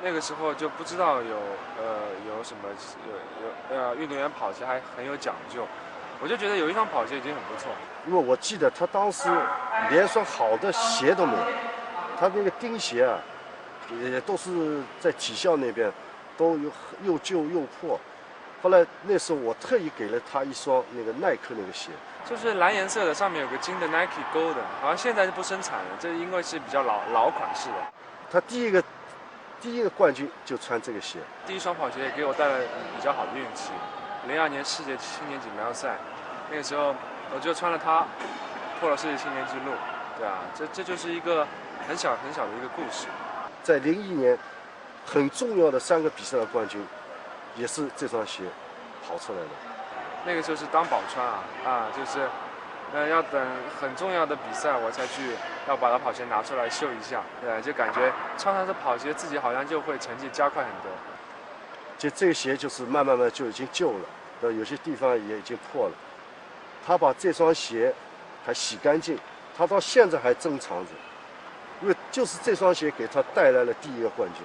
那个时候就不知道有什么运动员跑鞋还很有讲究，我就觉得有一双跑鞋已经很不错。因为我记得他当时连双好的鞋都没有，他那个钉鞋啊，也都是在体校那边都有又旧又破。后来那时候我特意给了他一双那个耐克那个鞋，就是蓝颜色的，上面有个金的 Nike 勾的，好像现在是不生产了，这因为是比较老款式的。他第一个冠军就穿这个鞋。第一双跑鞋也给我带来比较好的运气。02年世界青年锦标赛，那个时候我就穿了它，破了世界青年纪录。对啊，这就是一个很小的一个故事。在01年，很重要的3个比赛的冠军，也是这双鞋跑出来的。那个时候是当宝穿就是，要等很重要的比赛我才去要把它跑鞋拿出来秀一下。对，就感觉穿上这跑鞋自己好像就会成绩加快很多。就这个鞋就是慢慢就已经旧了，有些地方也已经破了。他把这双鞋还洗干净，他到现在还珍藏着，因为就是这双鞋给他带来了第一个冠军。